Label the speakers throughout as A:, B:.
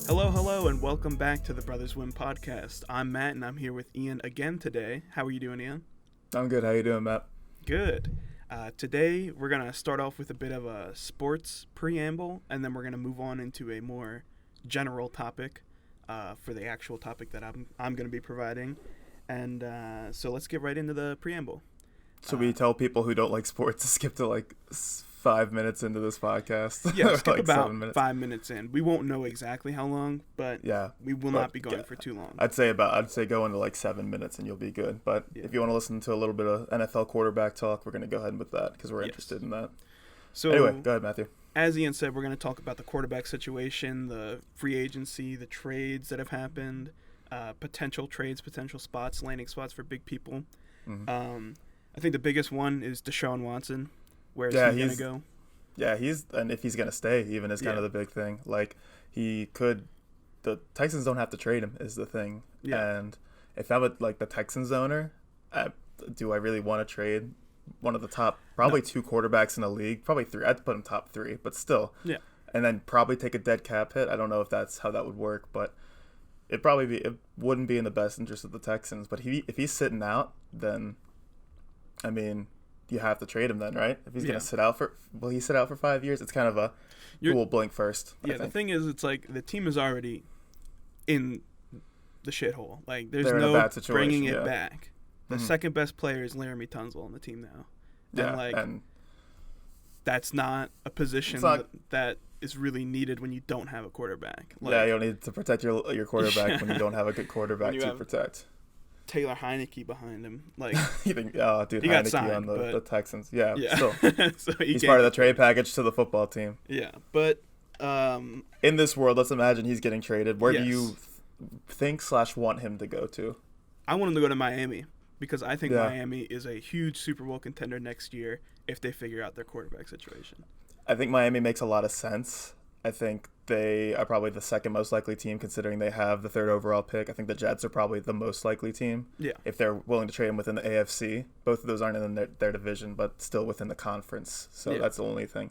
A: Hello, and welcome back to the Brothers Win podcast. I'm Matt, and I'm here with Ian again today. How are you doing, Ian?
B: I'm good. How you doing, Matt?
A: Good. Today, we're going to start off with a bit of a sports preamble, and then we're going to move on into a more general topic for the actual topic that I'm going to be providing. And so let's get right into the preamble.
B: Should we tell people who don't like sports to skip to 5 minutes into this podcast?
A: Yeah, skip about
B: 7 minutes.
A: 5 minutes in. We won't know exactly how long, but
B: yeah,
A: we will not be going for too long.
B: I'd say go into 7 minutes and you'll be good. But if you want to listen to a little bit of NFL quarterback talk, we're going to go ahead with that because we're interested in that. So anyway, go ahead, Matthew.
A: As Ian said, we're going to talk about the quarterback situation, the free agency, the trades that have happened, potential trades, potential spots, landing spots for big people. Mm-hmm. I think the biggest one is Deshaun Watson. Where is he going to go?
B: Yeah, and if he's going to stay, even is kind of the big thing. The Texans don't have to trade him is the thing. Yeah. And if I'm the Texans owner, do I really want to trade one of the top, probably two quarterbacks in the league? Probably three. I'd put him top three, but still. Yeah. And then probably take a dead cap hit. I don't know if that's how that would work, but it wouldn't be in the best interest of the Texans. But if he's sitting out, then, I mean, you have to trade him then, right? If he's going to sit out will he sit out for 5 years? It's kind of we'll blink first.
A: Yeah, the thing is, it's the team is already in the shithole. There's
B: They're
A: no bringing it back. The
B: Mm-hmm.
A: second best player is Laramie Tunsil on the team now.
B: And
A: that's not a position that is really needed when you don't have a quarterback.
B: You don't need to protect your quarterback when you don't have a good quarterback to protect.
A: Taylor Heineke behind him,
B: you think, dude,
A: he got signed,
B: on the Texans, yeah.
A: Still,
B: so he's part of the trade package to the football team.
A: Yeah, but
B: in this world, let's imagine he's getting traded. Where do you think / want him to go to?
A: I want him to go to Miami because I think Miami is a huge Super Bowl contender next year if they figure out their quarterback situation.
B: I think Miami makes a lot of sense. I think they are probably the second most likely team considering they have the third overall pick. I think the Jets are probably the most likely team. Yeah. If they're willing to trade him within the AFC. Both of those aren't in their division, but still within the conference. So that's the only thing.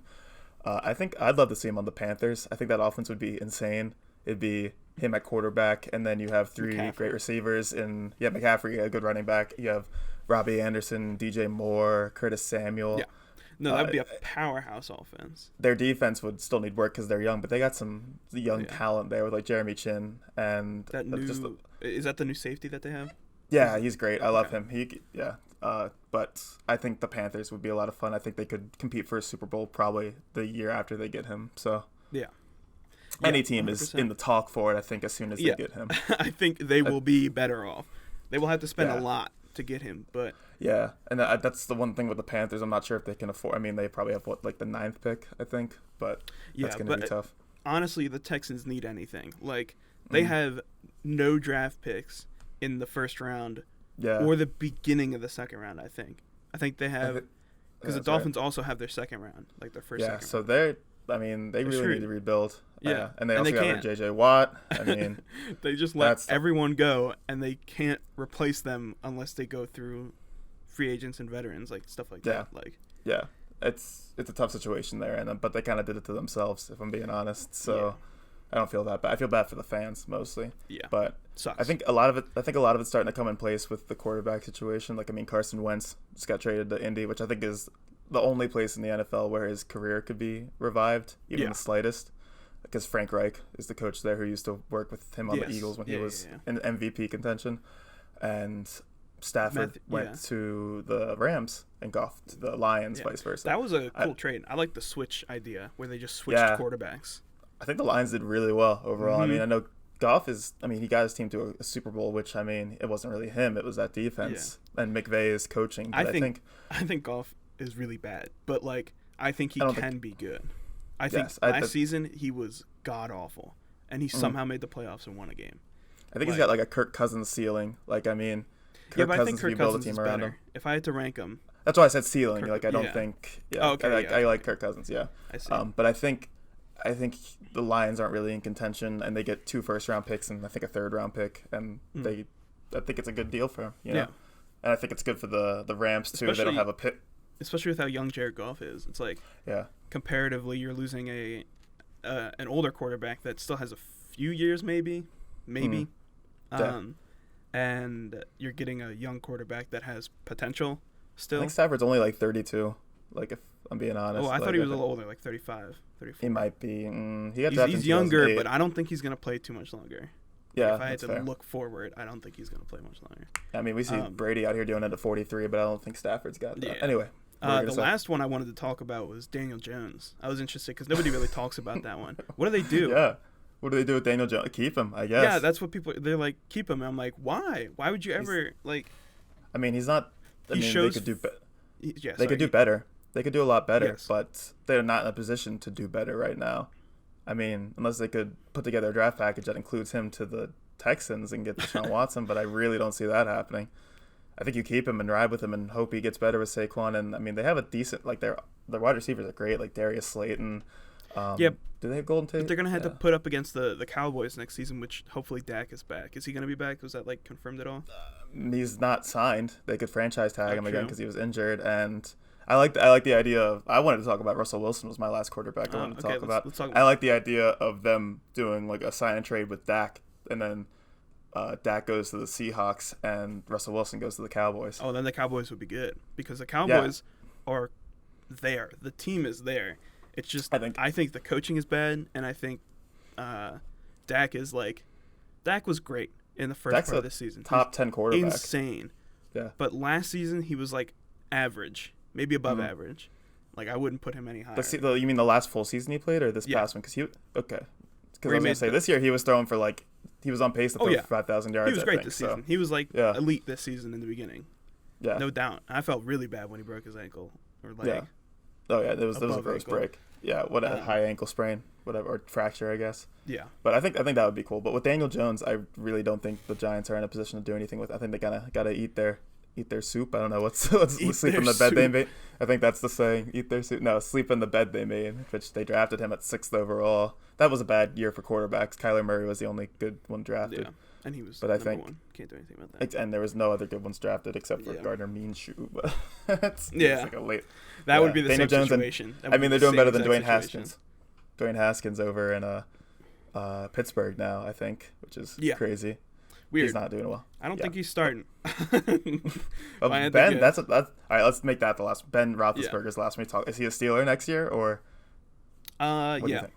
B: I think I'd love to see him on the Panthers. I think that offense would be insane. It'd be him at quarterback, and then you have three great receivers in McCaffrey, a good running back. You have Robbie Anderson, DJ Moore, Curtis Samuel. Yeah.
A: No, that'd be a powerhouse offense.
B: Their defense would still need work because they're young, but they got some young talent there with Jeremy Chin and
A: is that the new safety that they have?
B: Yeah, he's great. I love him. But I think the Panthers would be a lot of fun. I think they could compete for a Super Bowl probably the year after they get him. So any team 100%. Is in the talk for it. I think as soon as they get him,
A: I think they will be better off. They will have to spend a lot to get him, but
B: and that's the one thing with the Panthers. I'm not sure if they can afford. I mean, they probably have the 9th pick, I think, but that's going to be tough.
A: Honestly, the Texans need anything. They have no draft picks in the first round, or the beginning of the second round. I think they have because the Dolphins also have their second round, their first. Yeah,
B: so they really need to rebuild. Yeah, and they also got J.J. Watt. I mean,
A: they just let everyone go, and they can't replace them unless they go through free agents and veterans, stuff like that.
B: It's a tough situation there, but they kind of did it to themselves, if I'm being honest. So I don't feel that bad. I feel bad for the fans mostly. Yeah, but sucks. I think a lot of it's starting to come in place with the quarterback situation. Carson Wentz just got traded to Indy, which I think is the only place in the NFL where his career could be revived, even the slightest. Because Frank Reich is the coach there who used to work with him on the Eagles when he was in MVP contention. And Stafford went to the Rams and Goff to the Lions, vice versa.
A: That was a cool trade. I like the switch idea where they just switched quarterbacks.
B: I think the Lions did really well overall. Mm-hmm. I mean, I know Goff he got his team to a Super Bowl, which, it wasn't really him. It was that defense. Yeah. And McVay is coaching. But
A: I think Goff is really bad, but I think he can be good. I think last season he was god awful, and he somehow made the playoffs and won a game.
B: I think he's got a Kirk Cousins ceiling. Kirk
A: Cousins is better. Him. If I had to rank him,
B: that's why I said ceiling. I don't think. Yeah, okay, I like Kirk Cousins. Yeah,
A: I see.
B: But I think the Lions aren't really in contention, and they get 2 first-round picks and I think a 3rd-round pick, and I think it's a good deal for him. You know? And I think it's good for the Rams too. They don't have a pick.
A: Especially with how young Jared Goff is. It's comparatively you're losing an older quarterback that still has a few years, maybe. And you're getting a young quarterback that has potential still.
B: I think Stafford's only like 32. Like, if I'm being honest.
A: Oh, I thought he was a little older, like 35, 34.
B: He might be.
A: He's younger, but I don't think he's going to play too much longer.
B: Yeah,
A: if I had to look forward, I don't think he's going to play much longer.
B: I mean, we see Brady out here doing it at 43, but I don't think Stafford's got that. Yeah. Anyway.
A: The last one I wanted to talk about was Daniel Jones. I was interested because nobody really talks about that one. What do they do?
B: Yeah. What do they do with Daniel Jones? Keep him, I guess.
A: Yeah, that's what they're like, keep him. And I'm like, why? Why would you ever, like...
B: I mean, he's not... they could do they could do better. They could do a lot better,
A: yes.
B: But they're not in a position to do better right now. I mean, unless they could put together a draft package that includes him to the Texans and get Deshaun Watson, but I really don't see that happening. I think you keep him and ride with him and hope he gets better with Saquon. And, I mean, they have a decent... Like, their wide receivers are great, like Darius Slayton.
A: Yep.
B: Do they have Golden Tate?
A: But they're going to have to put up against the Cowboys next season, which hopefully Dak is back. Is he going to be back? Was that, like, confirmed at all?
B: He's not signed. They could franchise tag him again because he was injured. And I like the idea of... I wanted to talk about Russell Wilson was my last quarterback I wanted to talk about. Let's talk about. I like the idea of them doing, like, a sign and trade with Dak, and then Dak goes to the Seahawks and Russell Wilson goes to the Cowboys.
A: Oh, then the Cowboys would be good because the Cowboys are there. The team is there. It's just I think the coaching is bad, and I think Dak was great in the first part of the season.
B: Top 10 quarterback.
A: Insane.
B: Yeah.
A: But last season he was like average, maybe above average. Like I wouldn't put him any higher.
B: You mean the last full season he played or this past one? Because I was going to say this year he was throwing for he was on pace to throw for 5,000 yards.
A: He was great this season. He was elite this season in the beginning.
B: Yeah.
A: No doubt. I felt really bad when he broke his ankle or leg.
B: Yeah. Oh, yeah. There was a gross break. Yeah. What a high ankle sprain, whatever, or fracture, I guess.
A: Yeah.
B: But I think that would be cool. But with Daniel Jones, I really don't think the Giants are in a position to do anything with. I think they gotta eat their soup. I don't know what's sleep in the bed they made. I think that's the saying. Eat their soup. No, sleep in the bed they made. Which they drafted him at 6th overall. That was a bad year for quarterbacks. Kyler Murray was the only good one drafted.
A: Yeah, and he was.
B: But I think
A: one. Can't do anything about that.
B: And there was no other good ones drafted except for Gardner Minshew. But it's like a late.
A: That would be the Daniel same situation.
B: I mean, they're doing better than Dwayne Haskins. Dwayne Haskins over in Pittsburgh now, I think, which is crazy.
A: Weird.
B: He's not doing well.
A: I don't think he's starting.
B: Ben, that's all right. Let's make that the last. Ben Roethlisberger's last one we talk. Is he a Steeler next year or? What do you think?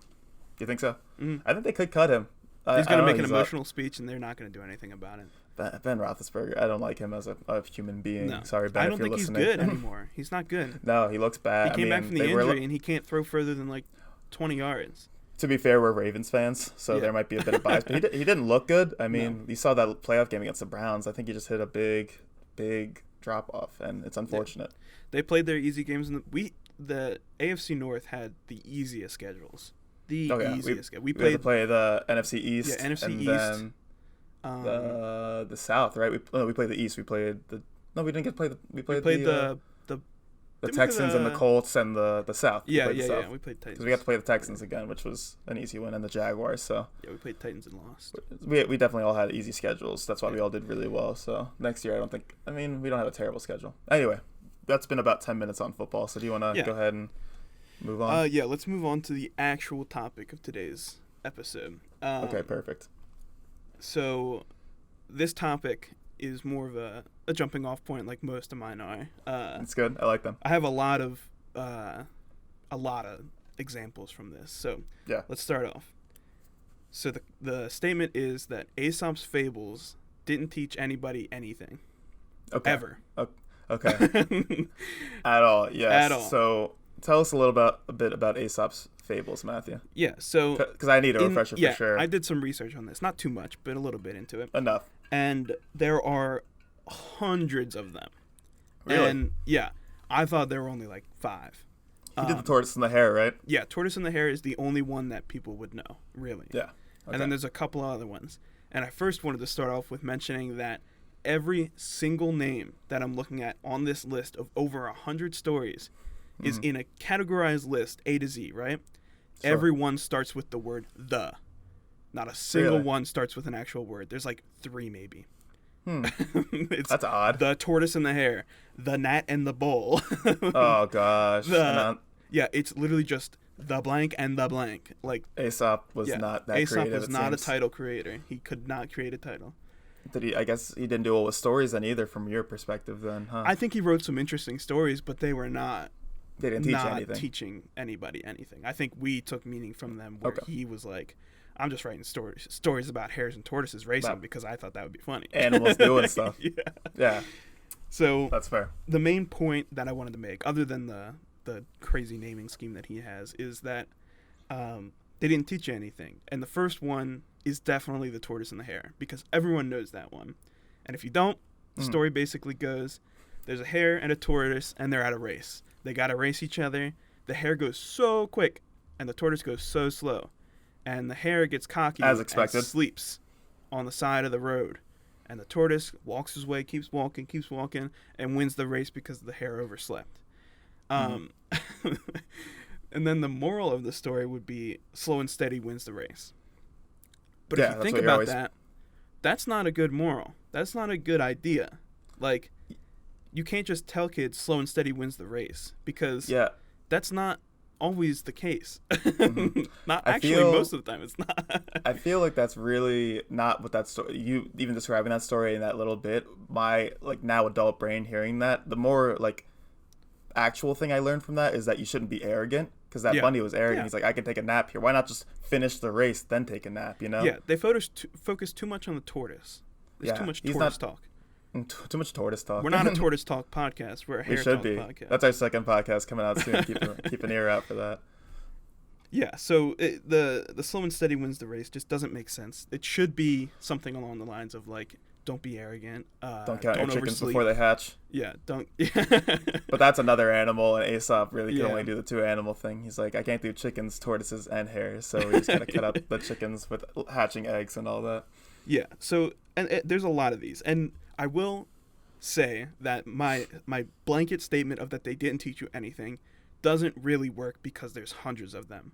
B: You think so?
A: Mm-hmm.
B: I think they could cut him.
A: He's going to make an emotional speech, and they're not going to do anything about it.
B: Ben Roethlisberger, I don't like him as a human being.
A: No.
B: Sorry, Ben, if you're listening.
A: I don't think he's good anymore. He's not good.
B: No, he looks bad.
A: He came back from the injury, and he can't throw further than like 20 yards.
B: To be fair, we're Ravens fans, so there might be a bit of bias. But he didn't look good. I mean, you saw that playoff game against the Browns. I think he just hit a big drop off, and it's unfortunate.
A: Yeah. They played their easy games, and the AFC North had the easiest schedules. Easiest. We
B: had to play the NFC East.
A: Yeah, NFC
B: and
A: East.
B: Then the South, right? We played the East. We played the. No, we didn't get to play the. We played the Texans and the Colts and the South.
A: Yeah. We played Titans.
B: Because we got to play the Texans again, which was an easy win, and the Jaguars. So
A: yeah, we played Titans and lost.
B: We definitely all had easy schedules. That's why we all did really well. So next year, we don't have a terrible schedule. Anyway, that's been about 10 minutes on football. So do you want to go ahead and move on?
A: Let's move on to the actual topic of today's episode.
B: Okay, perfect.
A: So this topic is more of a jumping off point, like most of mine are.
B: That's good. I like them.
A: I have a lot of examples from this. So let's start off. So the statement is that Aesop's fables didn't teach anybody anything.
B: Okay.
A: Ever.
B: Okay. At all. Yes.
A: At all.
B: So tell us a bit about Aesop's fables, Matthew.
A: Yeah. So
B: because I need a refresher for sure.
A: I did some research on this, not too much, but a little bit into it.
B: Enough.
A: And there are hundreds of them.
B: Really?
A: And I thought there were only like 5.
B: He did the tortoise and the hare, right?
A: Yeah, tortoise and the hare is the only one that people would know, really.
B: Yeah. Okay.
A: And then there's a couple other ones. And I first wanted to start off with mentioning that every single name that I'm looking at on this list of over 100 stories is in a categorized list, A to Z, right? Sure. Everyone starts with the word the. Not a single one starts with an actual word. There's like 3 maybe.
B: That's odd.
A: The tortoise and the hare, the gnat and the bull.
B: Oh gosh.
A: Yeah, it's literally just the blank and the blank. Like
B: Aesop was not that
A: Aesop
B: creative.
A: was not a title creator. He could not create a title.
B: Did he? I guess he didn't do well with stories then either, from your perspective then, huh?
A: I think he wrote some interesting stories, but they were not.
B: They didn't teach anything.
A: Teaching anybody anything. I think we took meaning from them where he was like, I'm just writing stories about hares and tortoises racing because I thought that would be funny.
B: Animals doing stuff. Yeah.
A: So
B: that's fair.
A: The main point that I wanted to make, other than the crazy naming scheme that he has, is that they didn't teach you anything. And the first one is definitely the tortoise and the hare, because everyone knows that one. And if you don't, the story basically goes, there's a hare and a tortoise, and they're at a race. They got to race each other. The hare goes so quick, and the tortoise goes so slow. And the hare gets cocky
B: as expected,
A: and sleeps on the side of the road. And the tortoise walks his way, keeps walking, and wins the race because the hare overslept. And then the moral of the story would be slow and steady wins the race. But if you think about that, that's not a good moral. That's not a good idea. Like, you can't just tell kids slow and steady wins the race, because that's not always the case. Not actually, most of the time it's not.
B: I feel like that's really not what that story, you even describing that story in that little bit, my like now adult brain hearing that, the more like actual thing I learned from that is that you shouldn't be arrogant, because that bunny was arrogant. He's like, I can take a nap here, why not just finish the race then take a nap, you know?
A: They focus too much on the tortoise. There's too much tortoise talk.
B: Too much tortoise talk.
A: We're not a tortoise talk podcast. We're a hare talk podcast.
B: That's our second podcast coming out soon. Keep an ear out for that.
A: Yeah. So the slow and steady wins the race just doesn't make sense. It should be something along the lines of like, don't be arrogant.
B: Don't count your chickens before they hatch.
A: Yeah. Don't.
B: But that's another animal, and Aesop really can only do the two animal thing. He's like, I can't do chickens, tortoises, and hares, so he's gonna cut out the chickens with hatching eggs and all that.
A: Yeah. So there's a lot of these, and I will say that my blanket statement of that they didn't teach you anything doesn't really work, because there's hundreds of them,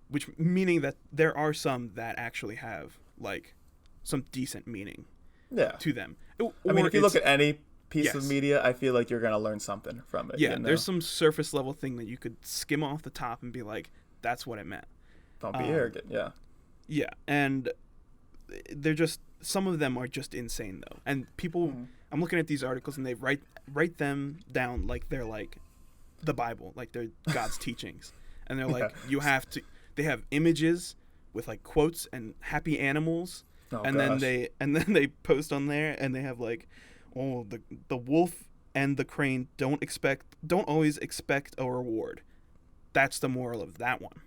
A: which meaning that there are some that actually have like some decent meaning to them.
B: I mean, if you look at any piece of media, I feel like you're going to learn something from it.
A: Yeah, there's some surface level thing that you could skim off the top and be like, that's what it meant.
B: Don't be arrogant,
A: Yeah, and they're just, some of them are just insane though. And people, I'm looking at these articles and they write them down like they're like the Bible, like they're God's teachings. And they're like, they have images with like quotes and happy animals. Then they post on there and they have like, oh, the wolf and the crane don't always expect a reward. That's the moral of that one.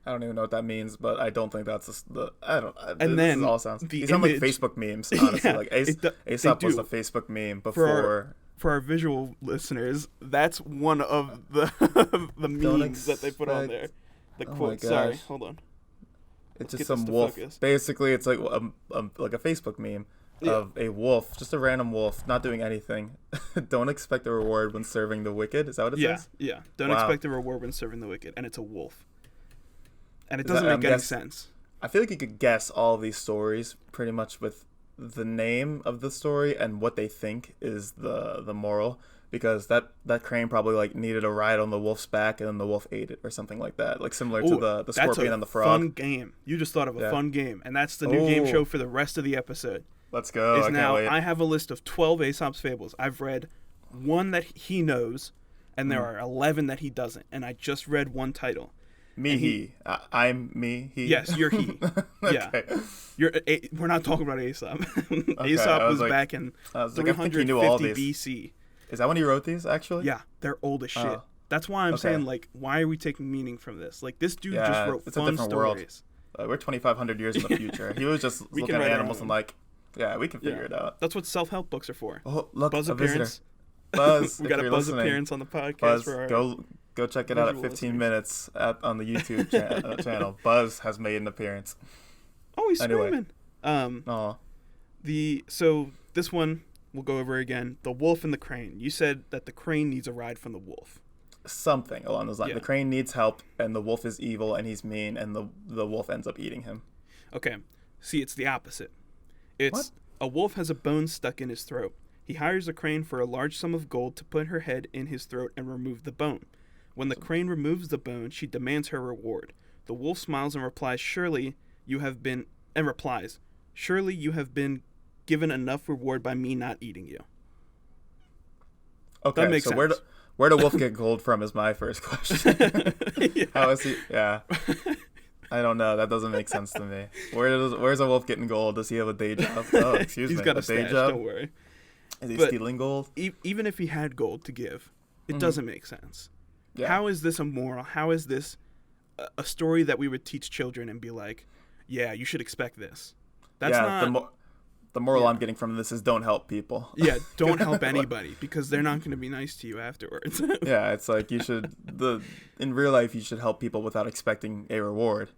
B: I don't even know what that means, but I don't think that's I don't.
A: And then
B: all sounds. These sound like Facebook memes, honestly. Like Aesop was the Facebook meme before.
A: For our visual listeners, that's one of the memes that they put on there. The quote. Sorry, hold on.
B: It's just some wolf. Focus. Basically, it's like a Facebook meme of a wolf, just a random wolf, not doing anything. Don't expect a reward when serving the wicked. Is that what it says?
A: Yeah. Don't expect a reward when serving the wicked, and it's a wolf. And it doesn't make any sense.
B: I feel like you could guess all these stories pretty much with the name of the story and what they think is the moral, because that crane probably like needed a ride on the wolf's back and then the wolf ate it or something like that, like similar to the scorpion and the frog.
A: Fun game. You just thought of a fun game, and that's the new game show for the rest of the episode.
B: Let's go.
A: I have a list of 12 Aesop's fables. I've read one that he knows, and there are 11 that he doesn't, and I just read one title.
B: I'm me, he.
A: Yes, you're he. Yeah. We're not talking about Aesop. Aesop was back in 350 BC.
B: Is that when he wrote these, actually?
A: Yeah, they're old as shit. That's why I'm saying, like, why are we taking meaning from this? Like, this dude just wrote fun stories.
B: We're 2,500 years in the future. He was just looking at animals and like, we can figure it out.
A: That's what self-help books are for.
B: Oh, look,
A: Buzz
B: appearance.
A: Buzz, we got a Buzz appearance on the podcast.
B: Buzz,
A: for our
B: go check it out at 15 minutes on the YouTube channel. Buzz has made an appearance.
A: Oh, he's screaming. So this one we'll go over again. The wolf and the crane. You said that the crane needs a ride from the wolf.
B: Something along those lines. Yeah. The crane needs help, and the wolf is evil, and he's mean, and the wolf ends up eating him.
A: Okay. See, it's the opposite. A wolf has a bone stuck in his throat. He hires a crane for a large sum of gold to put her head in his throat and remove the bone. When the crane removes the bone, she demands her reward. The wolf smiles and replies, "Surely you have been given enough reward by me not eating you."
B: Okay,
A: that makes
B: so
A: sense.
B: where do wolf get gold from is my first question.
A: Yeah.
B: How is he? Yeah. I don't know. That doesn't make sense to me. Where's a wolf getting gold? Does he have a day job? Oh, excuse me.
A: He's got a
B: day
A: stash,
B: job?
A: don't worry.
B: Is he
A: But
B: stealing gold?
A: Even if he had gold to give, it doesn't make sense.
B: Yeah.
A: How is this immoral? How is this a story that we would teach children and be like, yeah, you should expect this? That's not...
B: The moral I'm getting from this is don't help people.
A: Yeah, don't help anybody because they're not going to be nice to you afterwards.
B: Yeah, it's like in real life, you should help people without expecting a reward.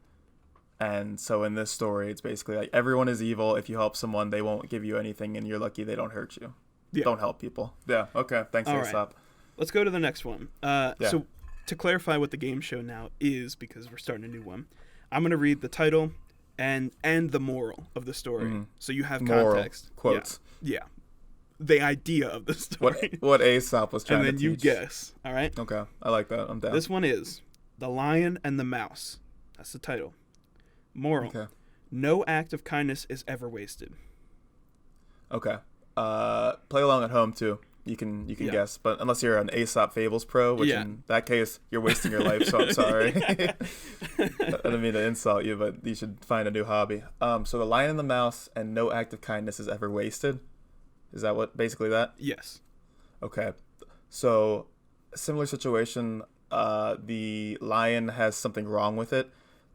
B: And so in this story, it's basically like everyone is evil. If you help someone, they won't give you anything, and you're lucky they don't hurt you. Yeah. Don't help people. Yeah, okay. Thanks, Aesop. Right.
A: Let's go to the next one. So to clarify what the game show now is, because we're starting a new one, I'm going to read the title and the moral of the story. Mm-hmm. So you have context.
B: Moral quotes.
A: Yeah. The idea of the story.
B: What Aesop was trying to teach.
A: And then you guess. All right?
B: Okay. I like that. I'm down.
A: This one is The Lion and the Mouse. That's the title. Moral. Okay. No act of kindness is ever wasted.
B: Okay. Play along at home too. You can guess, but unless you're an Aesop fables pro, which in that case you're wasting your life. So I'm sorry. I didn't mean to insult you, but you should find a new hobby. So The Lion and the Mouse and no act of kindness is ever wasted. Is that what basically that?
A: Yes.
B: Okay. So similar situation. The lion has something wrong with it.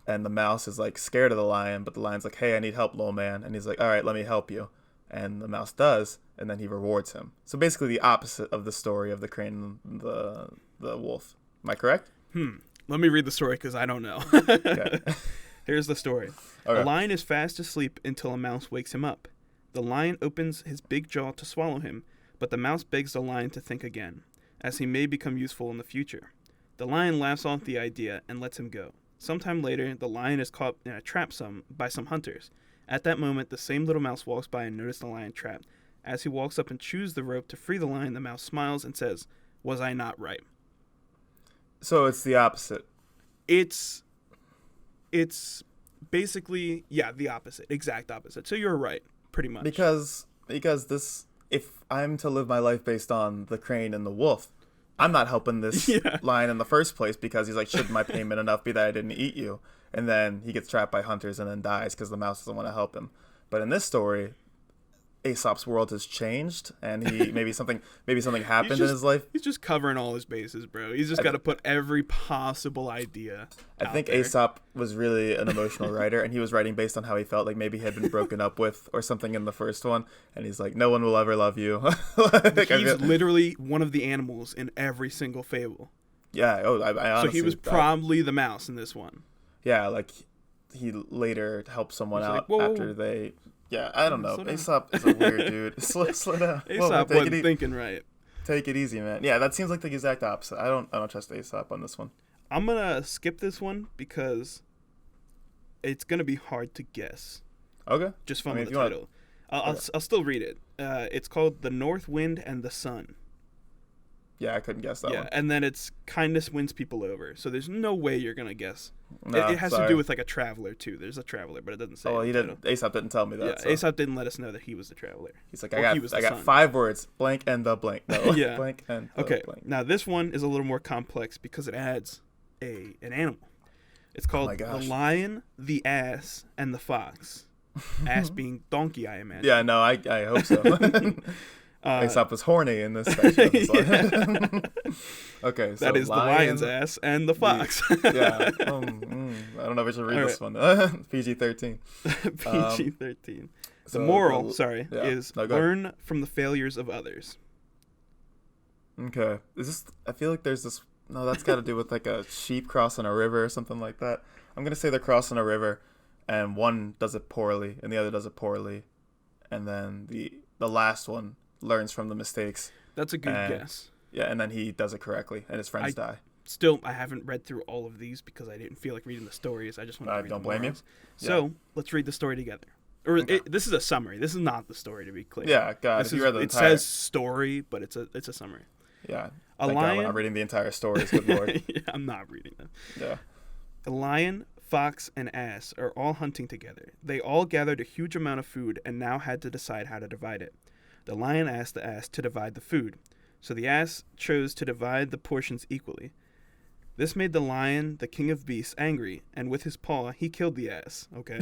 B: And the mouse is like scared of the lion, but the lion's like, "Hey, I need help, little man." And he's like, "All right, let me help you." And the mouse does, and then he rewards him. So basically the opposite of the story of the crane and the wolf. Am I correct?
A: Let me read the story because I don't know.
B: Okay.
A: Here's the story. Okay. A lion is fast asleep until a mouse wakes him up. The lion opens his big jaw to swallow him, but the mouse begs the lion to think again, as he may become useful in the future. The lion laughs off the idea and lets him go. Sometime later, the lion is caught in a trap by some hunters. At that moment, the same little mouse walks by and notices the lion trapped. As he walks up and chews the rope to free the lion, the mouse smiles and says, "Was I not right?"
B: So it's the opposite.
A: It's basically, the opposite. Exact opposite. So you're right, pretty much.
B: Because this, if I'm to live my life based on the crane and the wolf, I'm not helping this lion in the first place because he's like, shouldn't my payment enough be that I didn't eat you? And then he gets trapped by hunters and then dies because the mouse doesn't want to help him. But in this story, Aesop's world has changed, and he maybe something happened in his life.
A: He's just covering all his bases, bro. He's just got to put every possible idea.
B: I think Aesop was really an emotional writer, and he was writing based on how he felt. Like maybe he had been broken up with or something in the first one, and he's like, "No one will ever love you."
A: He's literally one of the animals in every single fable.
B: Yeah. Oh, I honestly.
A: So he was probably the mouse in this one.
B: Yeah, like he later helped someone out after they. Yeah, I don't know. Aesop is a weird dude. Slow down.
A: Aesop wasn't thinking right.
B: Take it easy, man. Yeah, that seems like the exact opposite. I don't trust Aesop on this one.
A: I'm gonna skip this one because it's gonna be hard to guess.
B: Okay.
A: Just from the title. I'll still read it. It's called The North Wind and the Sun.
B: Yeah, I couldn't guess that one.
A: Yeah, and then it's kindness wins people over. So there's no way you're going to guess.
B: No,
A: it has to do with like a traveler too. There's a traveler, but it doesn't say.
B: Oh, Aesop didn't tell me that.
A: Yeah, so. Aesop didn't let us know that he was the traveler.
B: He's like, I got 5 words, blank and the blank. No,
A: yeah.
B: Blank and the blank.
A: Now this one is a little more complex because it adds an animal. It's called The Lion, the Ass, and the Fox. Ass being donkey, I imagine.
B: Yeah, no, I hope so. Aesop was horny in this section. Okay, so
A: that is the lion's ass and the fox.
B: I don't know if I should read this one. PG-13.
A: PG-13. The moral, is learn from the failures of others.
B: Okay. I feel like there's this... No, that's got to do with like a sheep crossing a river or something like that. I'm going to say they're crossing a river, and one does it poorly, and the other does it poorly. And then the last one learns from the mistakes.
A: That's a good guess.
B: Yeah, and then he does it correctly, and his friends die.
A: Still, I haven't read through all of these because I didn't feel like reading the stories. I just want to read
B: don't blame you.
A: So, let's read the story together. This is a summary. This is not the story, to be clear.
B: Yeah, God,
A: it says story, but it's a summary.
B: Yeah. Thank God we're not reading the entire stories. Good Lord.
A: Yeah, I'm not reading them.
B: Yeah.
A: A lion, fox, and ass are all hunting together. They all gathered a huge amount of food and now had to decide how to divide it. The lion asked the ass to divide the food, so the ass chose to divide the portions equally. This made the lion, the king of beasts, angry, and with his paw, he killed the ass. Okay.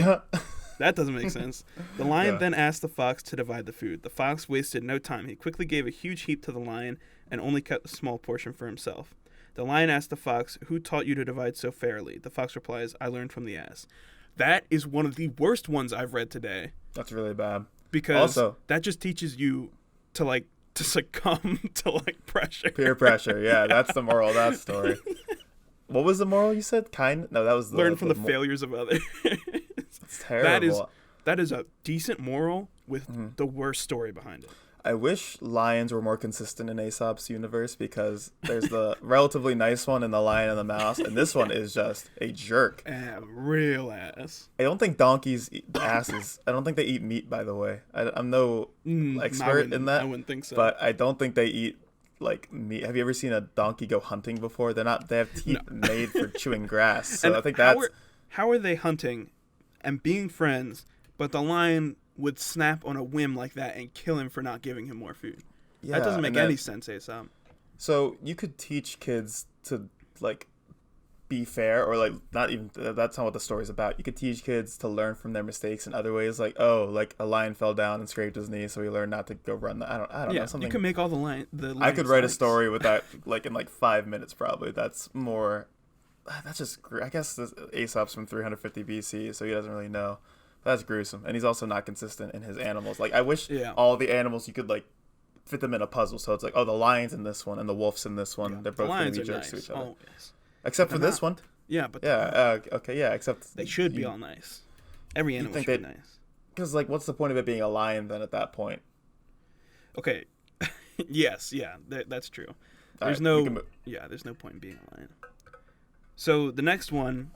A: That doesn't make sense. The lion then asked the fox to divide the food. The fox wasted no time. He quickly gave a huge heap to the lion and only kept a small portion for himself. The lion asked the fox, "Who taught you to divide so fairly?" The fox replies, "I learned from the ass." That is one of the worst ones I've read today.
B: That's really bad.
A: Because that just teaches you to succumb to pressure.
B: Peer pressure. Yeah, that's the moral of that story. What was the moral you said? No, that was
A: learn from the failures of others.
B: It's terrible.
A: That is a decent moral with the worst story behind it.
B: I wish lions were more consistent in Aesop's universe, because there's the relatively nice one in The Lion and the Mouse, and this one is just a jerk.
A: Real ass.
B: I don't think donkeys eat asses. I don't think they eat meat, by the way. I'm no expert in that.
A: I wouldn't think so.
B: But I don't think they eat meat. Have you ever seen a donkey go hunting before? They have teeth made for chewing grass. So I think
A: how are they hunting and being friends, but the lion would snap on a whim like that and kill him for not giving him more food? Yeah, that doesn't make any sense, Aesop.
B: So you could teach kids to be fair, or not even, that's not what the story's about. You could teach kids to learn from their mistakes in other ways, a lion fell down and scraped his knee, so he learned not to go run. I don't know, something.
A: You can make all the lion
B: I could write a story with that in 5 minutes probably. That's just, I guess Aesop's from 350 BC, so he doesn't really know. That's gruesome, and he's also not consistent in his animals. I wish all the animals you could fit them in a puzzle. So it's the lion's in this one and the wolf's in this one. Yeah, they're both going to be jerks to each other. Always. Except for this one.
A: Yeah, but
B: okay, yeah. Except
A: they should be all nice. Every animal should be nice.
B: Because what's the point of it being a lion then at that point?
A: Okay. Yes, yeah, that's true. There's no point in being a lion. So the next one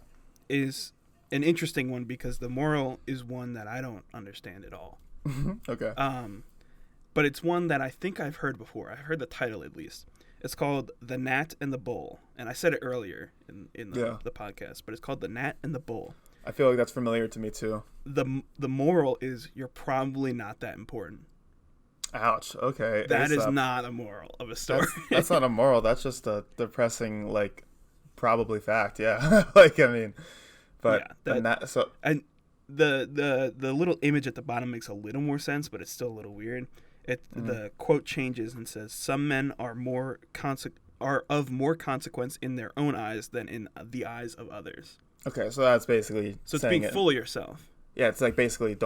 A: is an interesting one, because the moral is one that I don't understand at all.
B: Okay.
A: But it's one that I think I've heard before. I've heard the title at least. It's called The Gnat and the Bull. And I said it earlier in the podcast, but it's called The Gnat and the Bull.
B: I feel like that's familiar to me too.
A: The moral is you're probably not that important.
B: Ouch. Okay.
A: That is not a moral of a story.
B: That's not a moral. That's just a depressing, probably fact. Yeah. But
A: and the little image at the bottom makes a little more sense, but it's still a little weird. The quote changes and says, "Some men are of more consequence in their own eyes than in the eyes of others."
B: Okay, so that's basically
A: it's being full of yourself.
B: Yeah, it's basically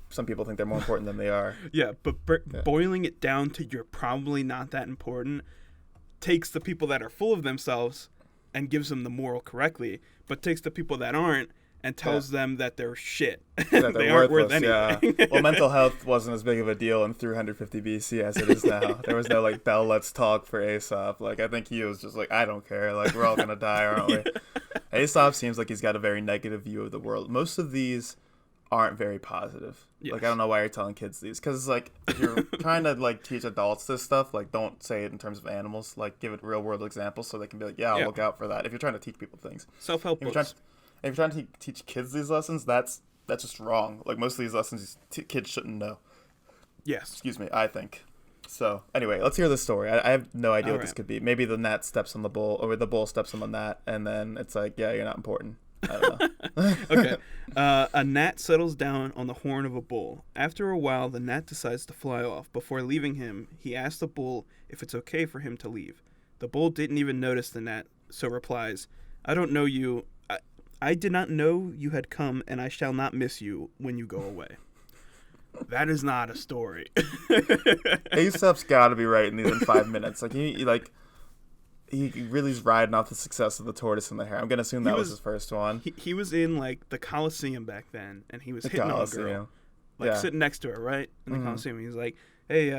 B: some people think they're more important than they are.
A: Yeah, but boiling it down to you're probably not that important takes the people that are full of themselves and gives them the moral correctly, but takes the people that aren't and tells them that they're shit.
B: That
A: they aren't worth anything.
B: Yeah. Well, mental health wasn't as big of a deal in 350 BC as it is now. There was no Bell Let's Talk for Aesop. I think he was just I don't care. We're all gonna die, aren't we? Aesop seems like he's got a very negative view of the world. Most of these aren't very positive. Yes. I don't know why you're telling kids these, because if you're trying to teach adults this stuff, don't say it in terms of animals. Give it real world examples so they can be I'll look out for that. If you're trying to teach people things,
A: self-help books.
B: If you're trying to teach kids these lessons, that's just wrong. Most of these lessons kids shouldn't know.
A: Yes.
B: Excuse me, I think. So, anyway, let's hear this story. I have no idea what this could be. Maybe the gnat steps on the bull, or the bull steps on the gnat, and then it's you're not important. I don't know.
A: Okay. A gnat settles down on the horn of a bull. After a while, the gnat decides to fly off. Before leaving him, he asks the bull if it's okay for him to leave. The bull didn't even notice the gnat, so replies, "I don't know you. I did not know you had come, and I shall not miss you when you go away." That is not a story.
B: Aesop's got to be writing these in 5 minutes. He really is riding off the success of the tortoise and the hare. I'm gonna assume that was his first one.
A: He was in the Colosseum back then, and he was hitting on a girl, sitting next to her, right in the Colosseum. He's like, "Hey,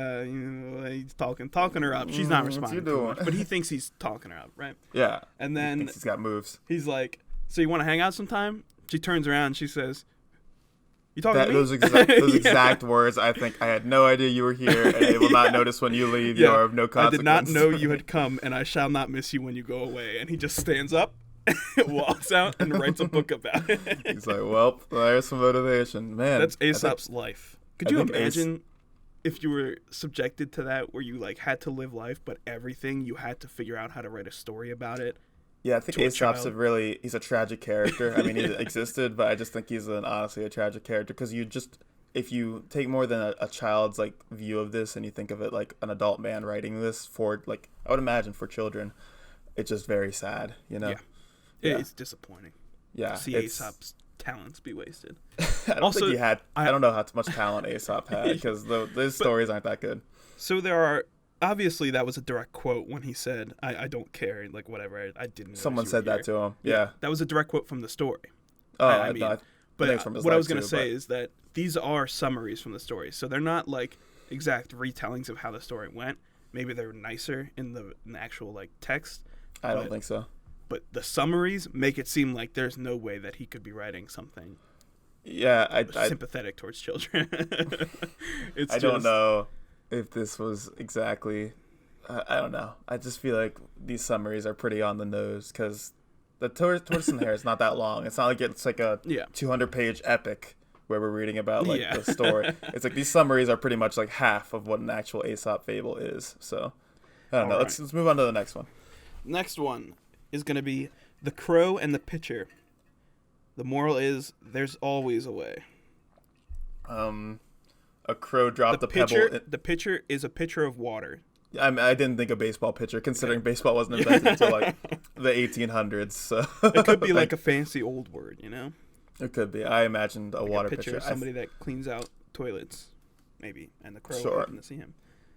A: he's talking her up. She's not responding too much, but he thinks he's talking her up, right?"
B: Yeah.
A: And then
B: he thinks he's got moves.
A: He's like, "So you want to hang out sometime?" She turns around and she says, You talking to me?
B: Those exact words. I think I had no idea you were here, and they will not notice when you leave. You are of no consequence.
A: I did not know you had come, and I shall not miss you when you go away. And he just stands up, walks out, and writes a book about it.
B: He's like, well, there's some motivation. Man,
A: that's Aesop's life. Could you imagine if you were subjected to that, where you like had to live life, but everything you had to figure out how to write a story about it?
B: Yeah, I think Aesop's he's a tragic character. I mean, he existed, but I just think he's honestly a tragic character because if you take more than a child's like view of this and you think of it like an adult man writing this for like, I would imagine for children, it's just very sad, you know?
A: Yeah. It's disappointing.
B: Yeah.
A: To see Aesop's talents be wasted.
B: I don't think he had, I don't know how much talent Aesop had because those stories aren't that good.
A: So there are, obviously, that was a direct quote when he said, I don't care, like, whatever, I didn't.
B: Someone said that to him, yeah.
A: That was a direct quote from the story.
B: Oh,
A: I mean, but what I was going to say is that these are summaries from the story, so they're not, like, exact retellings of how the story went. Maybe they're nicer in the actual, like, text.
B: I don't think so.
A: But the summaries make it seem like there's no way that he could be writing something sympathetic towards children.
B: I don't know if this was exactly I don't know. I just feel like these summaries are pretty on the nose because the Tortoise and Hare is not that long. It's not like it's like a 200-page epic where we're reading about like the story. It's like these summaries are pretty much like half of what an actual Aesop fable is. So I don't know. Right. Let's move on to the next one.
A: Next one is going to be The Crow and the Pitcher. The moral is there's always a way.
B: A crow dropped a pebble.
A: The pitcher is a pitcher of water.
B: I didn't think a baseball pitcher, considering baseball wasn't invented until like the 1800s. So
A: it could be like a fancy old word, you know?
B: It could be. I imagined a water pitcher.
A: Somebody that cleans out toilets, maybe, and the crow happened to see him.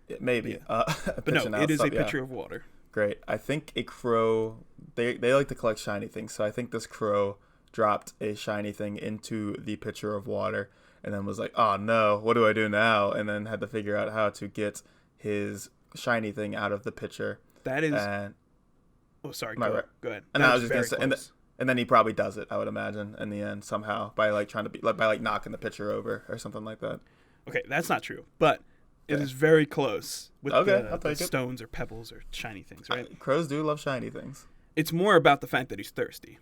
B: Yeah, maybe. Yeah.
A: But no, it is a pitcher of water.
B: Great. I think a crow, they like to collect shiny things, so I think this crow dropped a shiny thing into the pitcher of water and then was like, oh no, what do I do now? And then had to figure out how to get his shiny thing out of the pitcher.
A: That is... Oh, sorry. Go ahead.
B: And I was just going to say... And then he probably does it, I would imagine, in the end somehow by like trying to be like by like knocking the pitcher over or something like that.
A: Okay, that's not true, but it is very close with the stones or pebbles or shiny things, right?
B: Crows do love shiny things.
A: It's more about the fact that he's thirsty.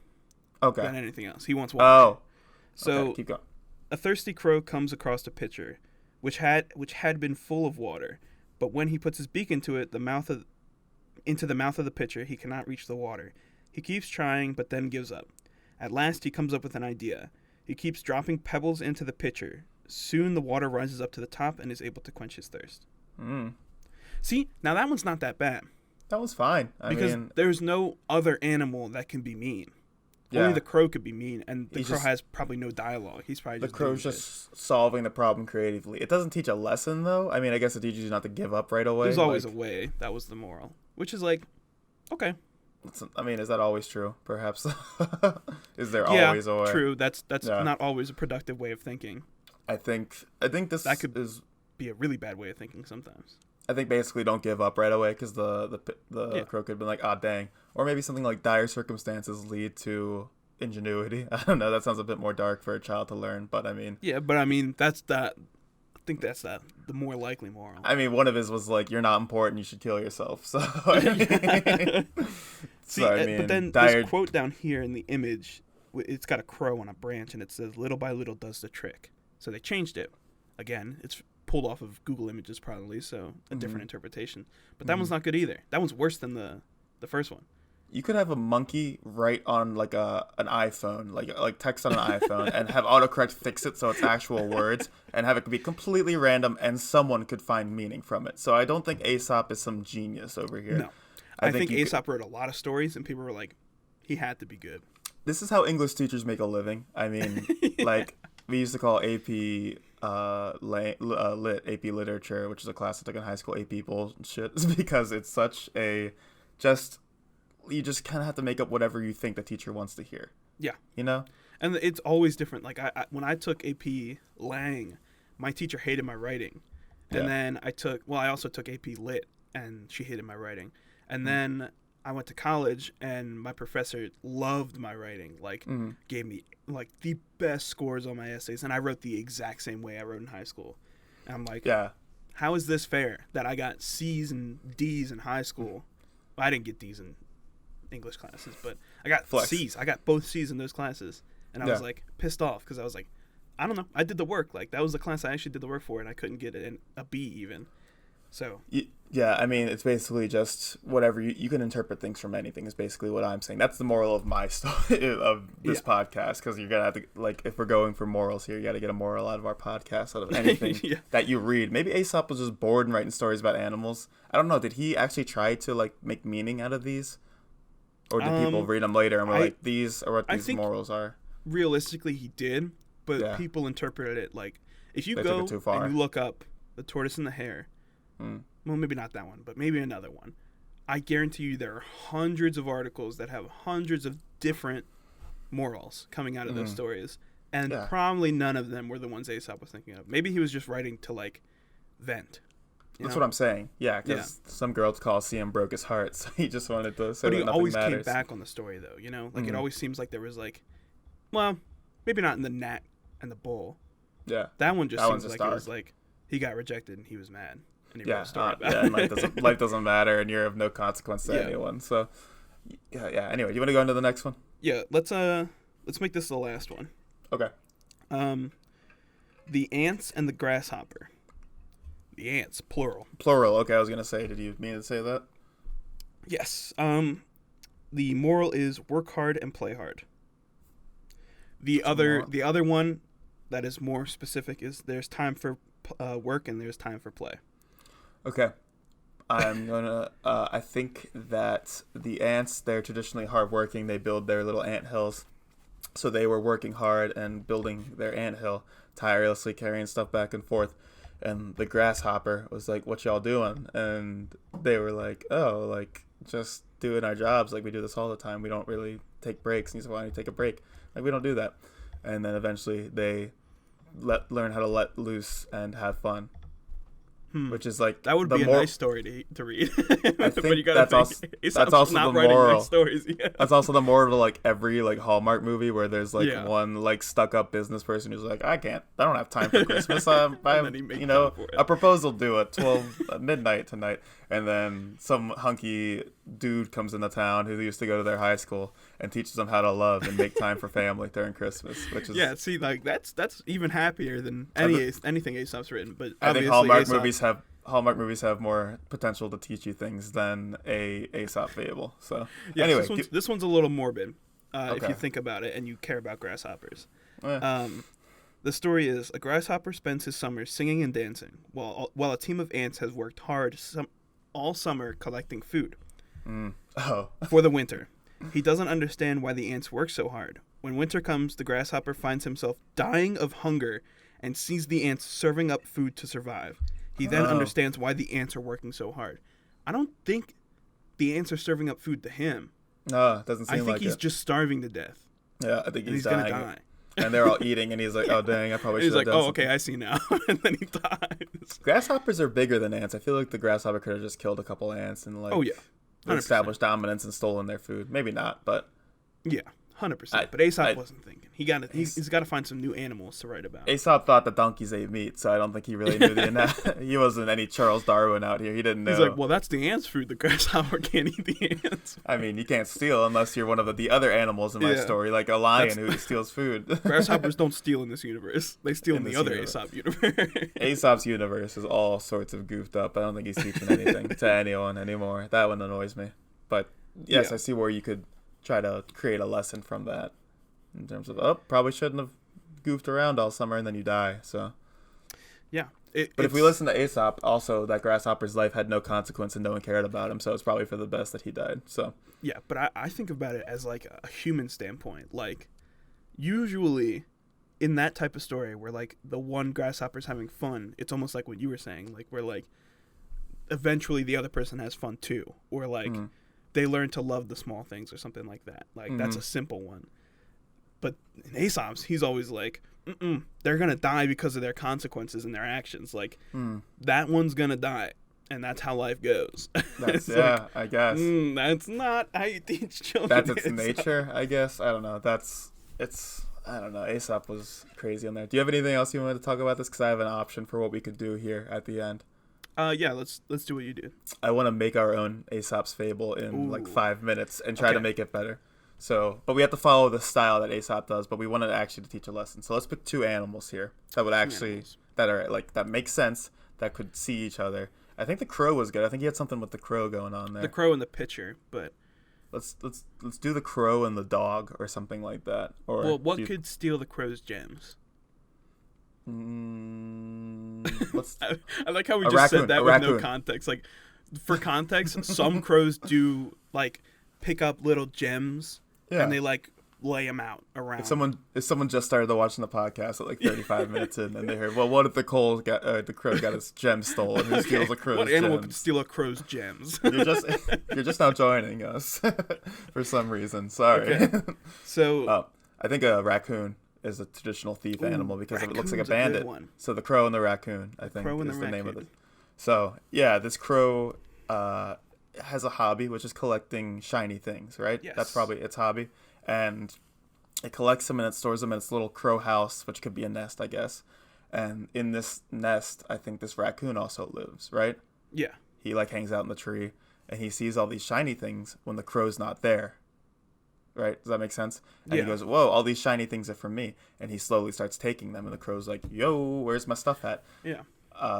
B: Okay.
A: Than anything else. He wants water.
B: Oh.
A: So
B: keep going.
A: A thirsty crow comes across a pitcher, which had been full of water, but when he puts his beak into it, into the mouth of the pitcher, he cannot reach the water. He keeps trying, but then gives up. At last, he comes up with an idea. He keeps dropping pebbles into the pitcher. Soon, the water rises up to the top and is able to quench his thirst. See, now that one's not that bad.
B: That was fine.
A: Because there's no other animal that can be mean. Yeah. Only the crow could be mean, and the crow has probably no dialogue. He's probably just...
B: The crow's just solving the problem creatively. It doesn't teach a lesson, though. I mean, I guess it teaches you not to give up right away.
A: There's always a way. That was the moral. Which is like, okay.
B: I mean, is that always true? Perhaps. Is there always a way?
A: Yeah, true. That's not always a productive way of thinking.
B: I think that could
A: be a really bad way of thinking sometimes.
B: I think basically don't give up right away because the crow could have been like, ah, dang. Or maybe something like dire circumstances lead to ingenuity. I don't know. That sounds a bit more dark for a child to learn, but I mean.
A: Yeah, but I mean, I think that's the more likely moral.
B: I mean, one of his was like, you're not important, you should kill yourself. So, I mean,
A: but then this quote down here in the image, it's got a crow on a branch, and it says, little by little does the trick. So they changed it. Again, it's pulled off of Google Images probably, so a different interpretation. But that one's not good either. That one's worse than the first one.
B: You could have a monkey write on like an iPhone, like text on an iPhone, and have autocorrect fix it so it's actual words, and have it be completely random, and someone could find meaning from it. So I don't think Aesop is some genius over here.
A: No, I think Aesop wrote a lot of stories, and people were like, he had to be good.
B: This is how English teachers make a living. I mean, like we used to call AP lit, AP literature, which is a class I took in high school, AP bullshit, because it's such a you just kind of have to make up whatever you think the teacher wants to hear.
A: Yeah.
B: You know?
A: And it's always different. Like, when I took AP Lang, my teacher hated my writing. And then I also took AP Lit, and she hated my writing. And then I went to college and my professor loved my writing, like gave me like the best scores on my essays, and I wrote the exact same way I wrote in high school. And I'm like, how is this fair that I got C's and D's in high school? Well, I didn't get D's in English classes, but I got C's. I got both C's in those classes, and I was like pissed off because I was like, I don't know, I did the work. Like that was the class I actually did the work for, and I couldn't get a B even. So
B: yeah, I mean, it's basically just whatever you can interpret things from anything is basically what I'm saying. That's the moral of my story of this podcast, because you're gonna have to, like, if we're going for morals here, you got to get a moral out of our podcast, out of anything that you read. Maybe Aesop was just bored and writing stories about animals. I don't know. Did he actually try to like make meaning out of these, or did people read them later and were like, these are what these morals are?
A: Realistically, he did, but people interpreted it like, if you go and you look up The Tortoise and the Hare. Well, maybe not that one, but maybe another one. I guarantee you there are hundreds of articles that have hundreds of different morals coming out of those stories, and probably none of them were the ones Aesop was thinking of. Maybe he was just writing to, like, vent.
B: That's what I'm saying. Yeah, because some girl's Coliseum broke his heart, so he just wanted to say that nothing matters. But he always came
A: back on the story, though, you know? Like, it always seems like there was, like, well, maybe not in The Gnat and the Bull.
B: Yeah.
A: That one just seems like it was like he got rejected and he was mad. And
B: life doesn't matter, and you're of no consequence to anyone. So, Anyway, you want to go into the next one?
A: Yeah, let's make this the last one.
B: Okay.
A: The ants and the grasshopper. The ants, plural.
B: Plural. Okay, I was gonna say. Did you mean to say that?
A: Yes. The moral is work hard and play hard. The other one that is more specific is there's time for work and there's time for play.
B: Okay. I'm gonna I think that the ants, they're traditionally hardworking. They build their little ant hills, so they were working hard and building their ant hill, tirelessly carrying stuff back and forth. And the grasshopper was like, "What y'all doing?" And they were like, "Oh, like just doing our jobs. Like we do this all the time. We don't really take breaks." And he's like, "Why don't you take a break?" Like, we don't do that. And then eventually they learn how to let loose and have fun. Which is like,
A: that would be a nice story to read.
B: I think that's also the moral.
A: Nice stories,
B: That's also the moral of like every like Hallmark movie where there's like one like stuck up business person who's like, I don't have time for Christmas. I have a proposal due at 12 midnight tonight, and then some hunky dude comes into town who used to go to their high school and teaches them how to love and make time for family during Christmas, which is
A: see, like that's even happier than anything Aesop's written. But
B: I think Hallmark movies have more potential to teach you things than a Aesop fable. So anyway,
A: this one's a little morbid if you think about it and you care about grasshoppers. The story is a grasshopper spends his summers singing and dancing while a team of ants has worked hard all summer collecting food for the winter. He doesn't understand why the ants work so hard. When winter comes, the grasshopper finds himself dying of hunger and sees the ants serving up food to survive. He then understands why the ants are working so hard. I don't think the ants are serving up food to him.
B: No, it doesn't seem like it.
A: I think he's just starving to death.
B: Yeah, I think he's
A: going to die.
B: And they're all eating, and he's like, oh, dang, I probably should have done
A: something.
B: Okay,
A: I see now. And then he dies.
B: Grasshoppers are bigger than ants. I feel like the grasshopper could have just killed a couple ants and, like, established dominance and stolen their food. Maybe not, but...
A: Yeah, 100%. But Aesop wasn't thinking. He's got to find some new animals to write about.
B: Aesop thought that donkeys ate meat, so I don't think he really knew the He wasn't any Charles Darwin out here. He didn't know.
A: He's like, well, that's the ants' food. The grasshopper can't eat the ants.
B: I mean, you can't steal unless you're one of the other animals in my story, like a lion who steals food.
A: Grasshoppers don't steal in this universe. They steal in the other Aesop universe.
B: Aesop's universe is all sorts of goofed up. I don't think he's teaching anything to anyone anymore. That one annoys me. But yes, I see where you could try to create a lesson from that. In terms of, probably shouldn't have goofed around all summer and then you die. So,
A: yeah.
B: But if we listen to Aesop, also that grasshopper's life had no consequence and no one cared about him. So it's probably for the best that he died. So
A: yeah, but I think about it as like a human standpoint. Like usually in that type of story where like the one grasshopper's having fun, it's almost like what you were saying, like where like eventually the other person has fun too, or like they learn to love the small things or something like that. Like that's a simple one. But in Aesop's, he's always like, they're going to die because of their consequences and their actions. Like, that one's going to die. and that's how life goes.
B: That's I guess.
A: That's not how you teach children.
B: That's its nature, I guess. I don't know. I don't know. Aesop was crazy on there. Do you have anything else you wanted to talk about this? Because I have an option for what we could do here at the end.
A: Yeah, let's do what you do.
B: I want to make our own Aesop's fable in like 5 minutes and try to make it better. So, but we have to follow the style that Aesop does, but we wanted actually to teach a lesson. So let's pick 2 animals here that would actually, that are like, that make sense, that could see each other. I think the crow was good. I think he had something with the crow going on there.
A: The crow and the pitcher, but
B: let's do the crow and the dog or something like that. Or
A: well, what could steal the crow's gems? I like how we just said that with no context. Like, for context, some crows do like pick up little gems and they like lay them out around.
B: If someone just started watching the podcast at like 35 minutes in, and they heard, well, what if the crow got his gems stolen? Who steals a crow's gems?
A: What animal could steal a crow's gems?
B: You're just now joining us for some reason. Sorry. Okay.
A: So
B: I think a raccoon is a traditional thief animal because it looks like a bandit. So the crow and the raccoon, I think, is the name of it. So yeah, this crow has a hobby, which is collecting shiny things, right?
A: Yes.
B: That's probably its hobby. And it collects them and it stores them in its little crow house, which could be a nest, I guess. And in this nest, I think this raccoon also lives, right?
A: Yeah.
B: He like hangs out in the tree and he sees all these shiny things when the crow's not there. Right? Does that make sense? And he goes, whoa, all these shiny things are for me. And he slowly starts taking them. And the crow's like, yo, where's my stuff at?
A: Yeah.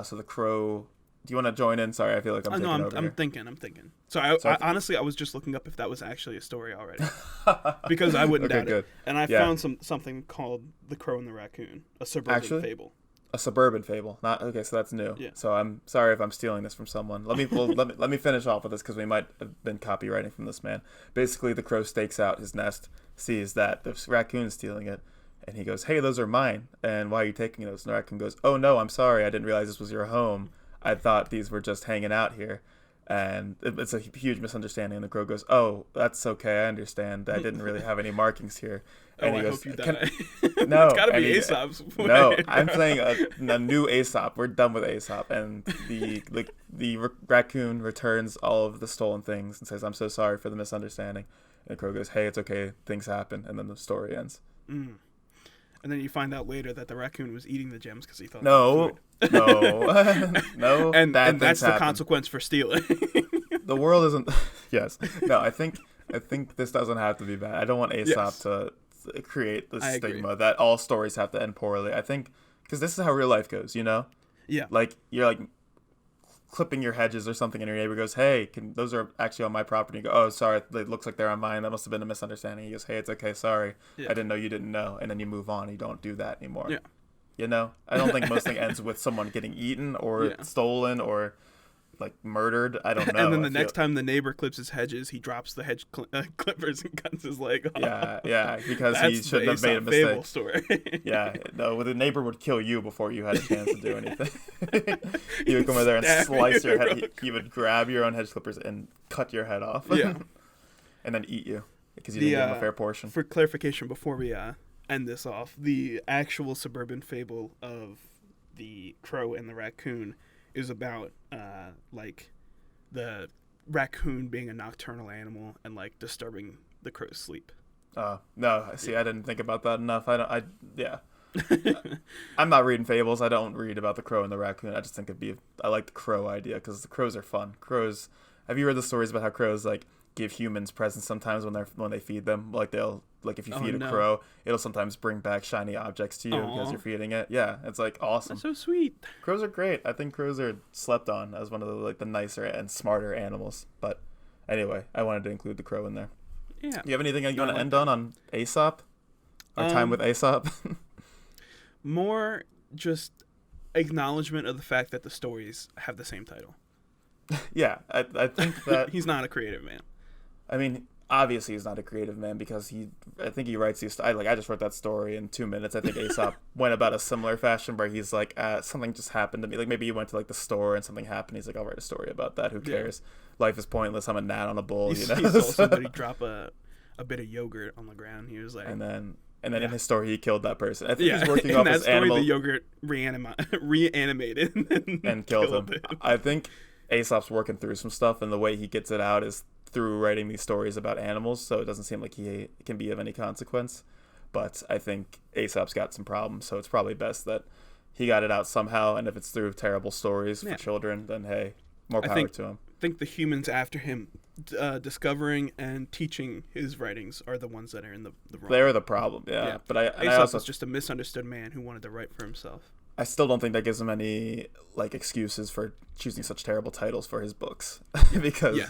B: So the crow... Do you want to join in? Sorry, I feel like I'm taking over
A: I'm thinking. So I honestly, I was just looking up if that was actually a story already. Because I wouldn't doubt it. And I found something called The Crow and the Raccoon, a suburban fable.
B: A suburban fable. Not okay, so that's new.
A: Yeah.
B: So I'm sorry if I'm stealing this from someone. Let me finish off with this because we might have been copywriting from this man. Basically, the crow stakes out his nest, sees that the raccoon is stealing it, and he goes, "Hey, those are mine. And why are you taking those?" And the raccoon goes, "Oh no, I'm sorry. I didn't realize this was your home. I thought these were just hanging out here." And it's a huge misunderstanding. And the crow goes, "Oh, that's okay. I understand. I didn't really have any markings here." And
A: I
B: he goes,
A: hope you die.
B: No.
A: It's got to be Aesop's.
B: No, I'm playing a new Aesop. We're done with Aesop. And the raccoon returns all of the stolen things and says, "I'm so sorry for the misunderstanding." And the crow goes, "Hey, it's okay. Things happen." And then the story ends.
A: Mm. And then you find out later that the raccoon was eating the gems because he thought
B: no.
A: And that's the consequence for stealing.
B: The world isn't. Yes. No, I think this doesn't have to be bad. I don't want Aesop to create the stigma that all stories have to end poorly. I think because this is how real life goes, you know?
A: Yeah.
B: Like you're like clipping your hedges or something, and your neighbor goes, "Hey, those are actually on my property." You go, "Oh, sorry, it looks like they're on mine. That must have been a misunderstanding." He goes, "Hey, it's okay. Sorry, I didn't know you didn't know." And then you move on. You don't do that anymore.
A: Yeah.
B: You know, I don't think most thing ends with someone getting eaten or stolen or like murdered. I don't know.
A: And then the next time the neighbor clips his hedges, he drops the hedge clippers and cuts his leg off.
B: Yeah, because he shouldn't have made a mistake.
A: Fable story.
B: Yeah, no, the neighbor would kill you before you had a chance to do anything. He would come over there and slice your head. He would grab your own hedge clippers and cut your head off.
A: Yeah.
B: And then eat you because you didn't give him a fair portion.
A: For clarification, before we end this off, the actual suburban fable of the crow and the raccoon is about like the raccoon being a nocturnal animal and like disturbing the crow's sleep.
B: No, see, I didn't think about that enough. I'm not reading fables. I don't read about the crow and the raccoon. I just think I like the crow idea because the crows are fun. Crows. Have you read the stories about how crows like give humans presents sometimes when they feed them? Like if you feed a crow, it'll sometimes bring back shiny objects to you because you're feeding it. Yeah, it's like awesome.
A: That's so sweet.
B: Crows are great. I think crows are slept on as one of the nicer and smarter animals. But anyway, I wanted to include the crow in there.
A: Yeah.
B: Do you have anything you want to end on Aesop? Our time with Aesop?
A: More just acknowledgement of the fact that the stories have the same title.
B: Yeah, I think that
A: he's not a creative man.
B: I mean, obviously he's not a creative man because I think he writes these. I just wrote that story in 2 minutes. I think Aesop went about a similar fashion where he's like, something just happened to me. Like maybe he went to like the store and something happened. He's like, I'll write a story about that. Who cares? Life is pointless. I'm a gnat on a bull.
A: He saw somebody drop a bit of yogurt on the ground. He was like,
B: and then in his story he killed that person. I think he's working off his
A: story,
B: animal.
A: The yogurt reanimated
B: and killed him. I think Aesop's working through some stuff, and the way he gets it out is through writing these stories about animals, so it doesn't seem like he can be of any consequence. But I think Aesop's got some problems, so it's probably best that he got it out somehow, and if it's through terrible stories for children, then hey, more power to him.
A: I think the humans after him discovering and teaching his writings are the ones that are in the wrong.
B: They're the problem, yeah. But
A: Aesop was just a misunderstood man who wanted to write for himself.
B: I still don't think that gives him any excuses for choosing such terrible titles for his books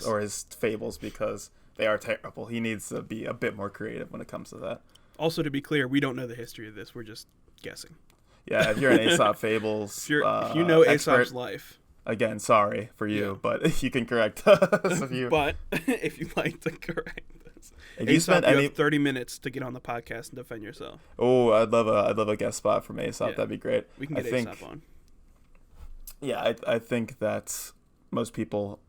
B: or his fables, because they are terrible. He needs to be a bit more creative when it comes to that.
A: Also, to be clear, we don't know the history of this. We're just guessing.
B: Yeah, if you're an Aesop fables
A: if you know expert, Aesop's life.
B: Again, sorry for you, but you can correct us.
A: But if you'd like to correct us.
B: If
A: Aesop, you have 30 minutes to get on the podcast and defend yourself.
B: Oh, I'd love a guest spot from Aesop. Yeah. That'd be great.
A: We can get Aesop on.
B: Yeah, I think that most people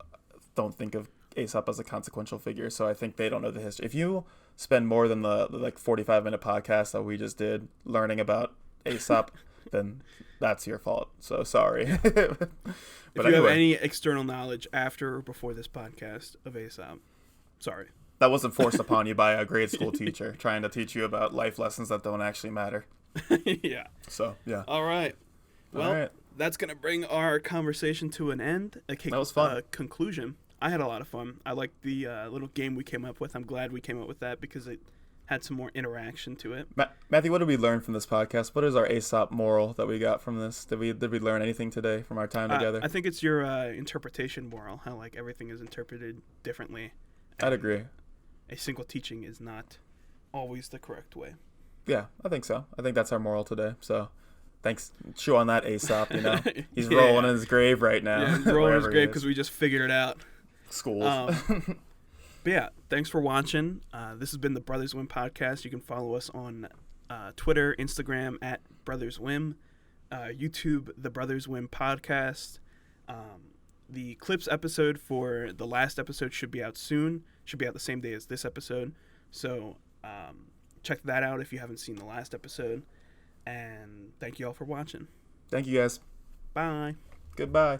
B: don't think of Aesop as a consequential figure, so I think they don't know the history. If you spend more than the 45-minute podcast that we just did learning about Aesop, then that's your fault. So sorry.
A: But if you have any external knowledge after or before this podcast of Aesop, sorry.
B: That wasn't forced upon you by a grade school teacher trying to teach you about life lessons that don't actually matter.
A: Yeah.
B: So, yeah.
A: All right. Well, that's going to bring our conversation to an end.
B: That was fun.
A: Conclusion. I had a lot of fun. I liked the little game we came up with. I'm glad we came up with that because it had some more interaction to it.
B: Matthew, what did we learn from this podcast? What is our Aesop moral that we got from this? Did we learn anything today from our time together?
A: I think it's your interpretation moral, how everything is interpreted differently.
B: I'd agree.
A: A single teaching is not always the correct way.
B: Yeah, I think so. I think that's our moral today. So thanks. Chew on that, Aesop. He's rolling in his grave right now.
A: Yeah, he's rolling in his grave because we just figured it out.
B: Schools.
A: But yeah, thanks for watching. This has been the Brothers Whim podcast. You can follow us on Twitter, Instagram at Brothers Whim, YouTube, the Brothers Whim podcast. The clips episode for the last episode should be out soon. Should be out the same day as this episode. So check that out if you haven't seen the last episode. And thank you all for watching.
B: Thank you, guys.
A: Bye.
B: Goodbye.